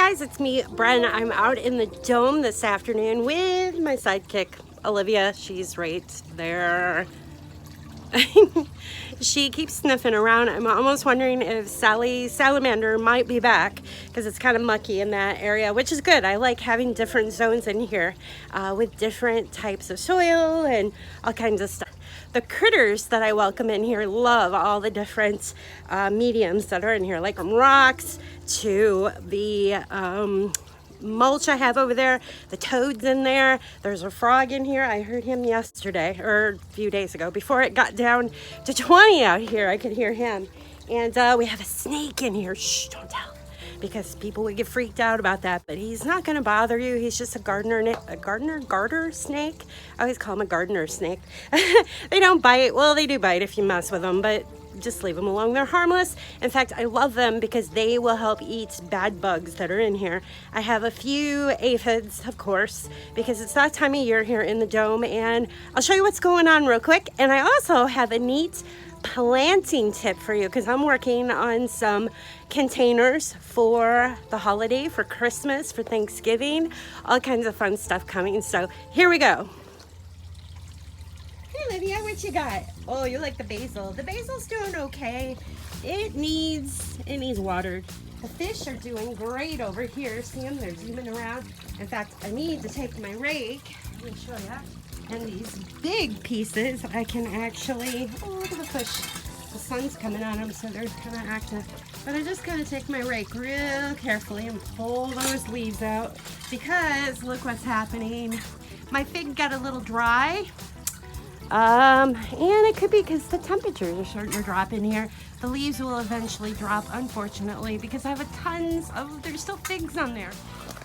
guys, it's me, Bren. I'm out in the dome this afternoon with my sidekick, Olivia. She's right there. She keeps sniffing around. I'm almost wondering if Sally Salamander might be back because it's kind of mucky in that area, which is good. I like having different zones in here with different types of soil and all kinds of stuff. The critters that I welcome in here love all the different mediums that are in here, like from rocks to the mulch I have over there, the toads in there. There's a frog in here. I heard him yesterday or a few days ago. Before it got down to 20 out here, I could hear him. And we have a snake in here. Shh, don't tell, because people would get freaked out about that. But he's not going to bother you. He's just a garter snake. I always call him a gardener snake. They don't bite. Well, they do bite if you mess with them, but just leave them alone. They're harmless. In fact, I love them because they will help eat bad bugs that are in here. I have a few aphids, of course, because it's that time of year here in the dome, and I'll show you what's going on real quick. And I also have a neat planting tip for you because I'm working on some containers for the holiday, for Christmas, for Thanksgiving, all kinds of fun stuff coming. So here we go. Hey Lydia, what you got? Oh, you like the basil. The basil's doing okay. It needs watered. The fish are doing great over here. See them? They're zooming around. In fact, I need to take my rake. Let me show you. And these big pieces, I can actually, oh, look at the fish. The sun's coming on them, so they're kind of active. But I just gotta take my rake real carefully and pull those leaves out because look what's happening. My fig got a little dry. And it could be because the temperatures are starting to drop in here. The leaves will eventually drop, unfortunately, because I have there's still figs on there.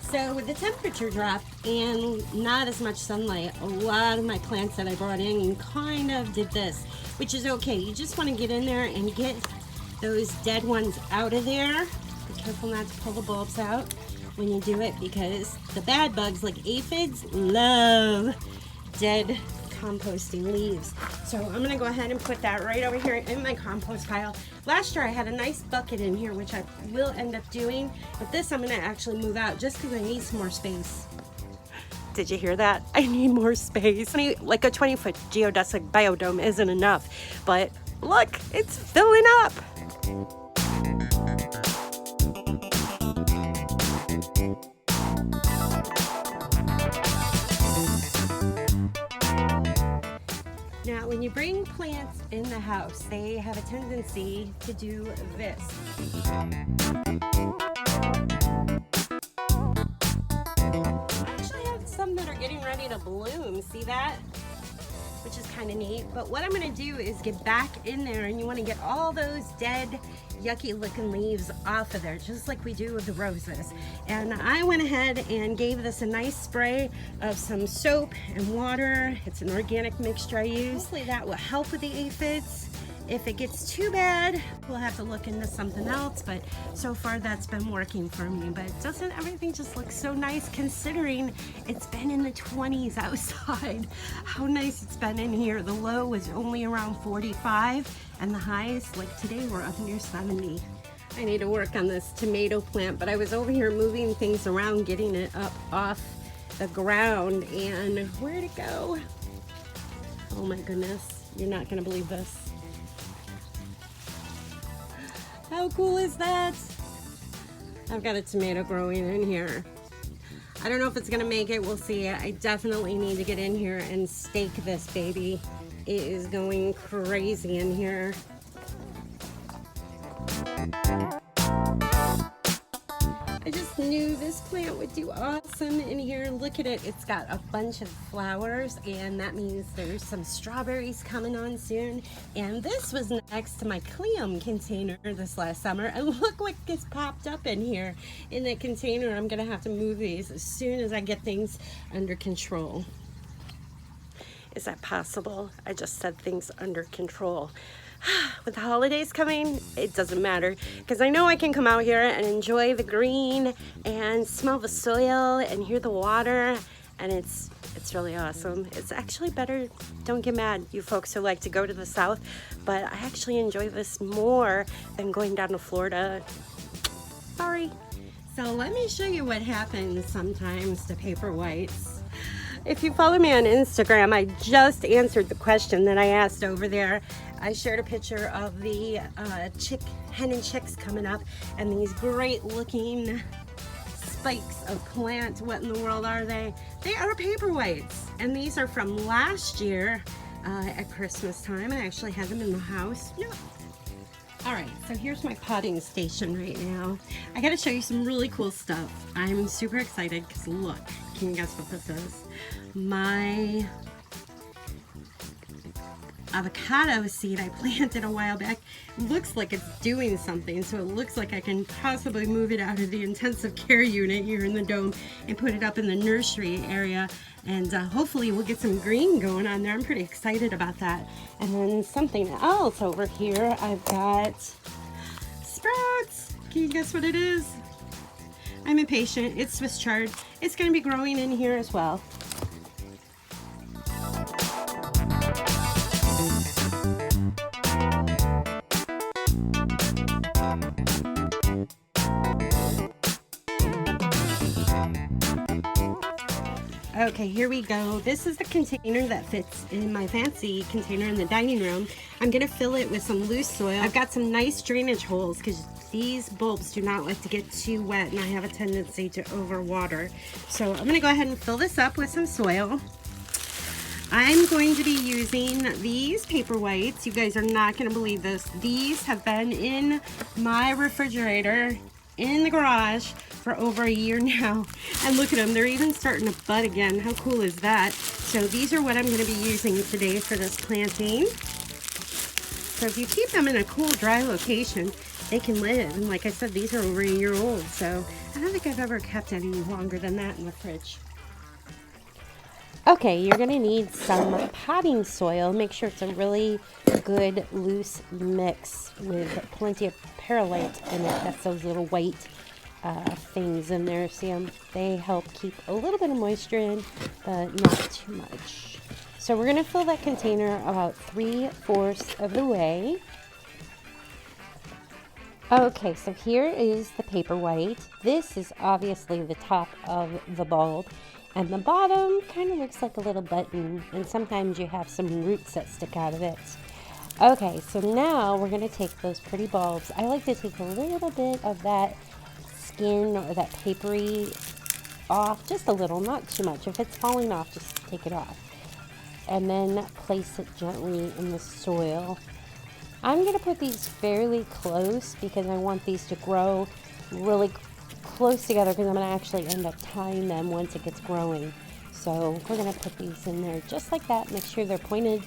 So with the temperature drop and not as much sunlight, a lot of my plants that I brought in kind of did this, which is okay. You just want to get in there and get those dead ones out of there. Be careful not to pull the bulbs out when you do it, because the bad bugs like aphids love dead composting leaves. So I'm gonna go ahead and put that right over here in my compost pile. Last year I had a nice bucket in here, which I will end up doing, but this I'm gonna actually move out just because I need some more space. Did you hear that? I need more space. Like a 20-foot geodesic biodome isn't enough, but look, it's filling up. Now, when you bring plants in the house, they have a tendency to do this. I actually have some that are getting ready to bloom. See that? Which is kind of neat. But what I'm going to do is get back in there, and you want to get all those dead, yucky looking leaves off of there, just like we do with the roses. And I went ahead and gave this a nice spray of some soap and water. It's an organic mixture I use. Hopefully that will help with the aphids. If it gets too bad, we'll have to look into something else, but so far that's been working for me. But doesn't everything just look so nice considering it's been in the 20s outside? How nice it's been in here. The low was only around 45 and the highs, like today, we're up near 70. I need to work on this tomato plant, but I was over here moving things around, getting it up off the ground, and where'd it go? Oh my goodness, you're not gonna believe this. How cool is that? I've got a tomato growing in here. I don't know if it's gonna make it, we'll see. I definitely need to get in here and stake this baby. It is going crazy in here. I just knew this plant would do awesome in here. Look at it, it's got a bunch of flowers, and that means there's some strawberries coming on soon. And this was next to my clam container this last summer, and look what gets popped up in here in that container. I'm gonna have to move these as soon as I get things under control. Is that possible? I just said things under control. With the holidays coming, it doesn't matter because I know I can come out here and enjoy the green and smell the soil and hear the water, and it's really awesome. It's actually better, don't get mad, you folks who like to go to the south, but I actually enjoy this more than going down to Florida. Sorry. So let me show you what happens sometimes to Paperwhites. If you follow me on Instagram, I just answered the question that I asked over there. I shared a picture of the hen and chicks coming up, and these great looking spikes of plant. What in the world are they? They are Paperwhites, and these are from last year at Christmas time. I actually had them in the house. Yeah. All right, so here's my potting station right now. I gotta show you some really cool stuff. I'm super excited because look, can you guess what this is? My avocado seed I planted a while back. Looks like it's doing something, so it looks like I can possibly move it out of the intensive care unit here in the dome and put it up in the nursery area, and hopefully we'll get some green going on there. I'm pretty excited about that. And then something else over here, I've got sprouts. Can you guess what it is? I'm impatient. It's Swiss chard. It's going to be growing in here as well. Okay, here we go. This is the container that fits in my fancy container in the dining room. I'm gonna fill it with some loose soil. I've got some nice drainage holes because these bulbs do not like to get too wet, and I have a tendency to overwater. So I'm gonna go ahead and fill this up with some soil. I'm going to be using these Paperwhites. You guys are not gonna believe this. These have been in my refrigerator in the garage for over a year now, and look at them, they're even starting to bud again. How cool is that? So these are what I'm going to be using today for this planting. So if you keep them in a cool, dry location, they can live. And like I said, these are over a year old, so I don't think I've ever kept any longer than that in the fridge. Okay, you're going to need some potting soil. Make sure it's a really good loose mix with plenty of perlite in it. That's those little white things in there. See them? They help keep a little bit of moisture in, but not too much. So we're going to fill that container about 3/4 of the way. Okay, so here is the Paperwhite. This is obviously the top of the bulb, and the bottom kind of looks like a little button, and sometimes you have some roots that stick out of it. Okay, so now we're going to take those pretty bulbs. I like to take a little bit of that skin or that papery off, just a little, not too much. If it's falling off, just take it off. And then place it gently in the soil. I'm going to put these fairly close because I want these to grow really close together, because I'm going to actually end up tying them once it gets growing. So we're going to put these in there just like that. Make sure they're pointed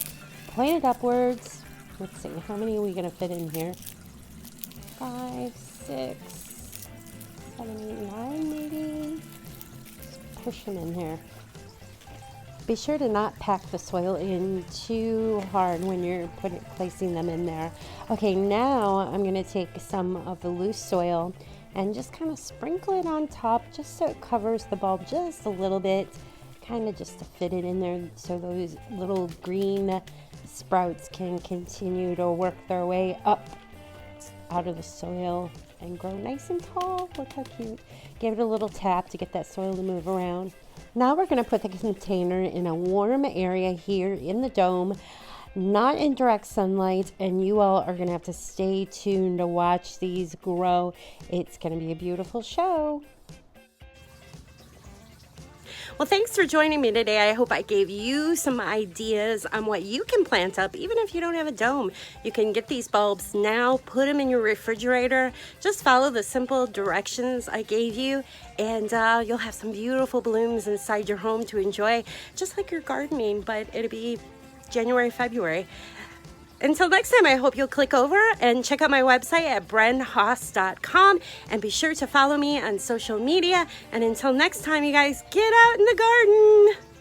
upwards. Let's see, how many are we going to fit in here? 5, 6, 7, 8, 9 maybe. Just push them in here. Be sure to not pack the soil in too hard when you're placing them in there. Okay, now I'm going to take some of the loose soil and just kind of sprinkle it on top, just so it covers the bulb just a little bit, kind of just to fit it in there so those little green sprouts can continue to work their way up out of the soil and grow nice and tall. Look how cute. Give it a little tap to get that soil to move around. Now we're going to put the container in a warm area here in the dome, not in direct sunlight, and you all are going to have to stay tuned to watch these grow. It's going to be a beautiful show. Well, thanks for joining me today. I hope I gave you some ideas on what you can plant up, even if you don't have a dome. You can get these bulbs now, put them in your refrigerator. Just follow the simple directions I gave you, and you'll have some beautiful blooms inside your home to enjoy, just like your gardening, but it'll be January, February. Until next time, I hope you'll click over and check out my website at brenhaas.com, and be sure to follow me on social media. And until next time, you guys, get out in the garden.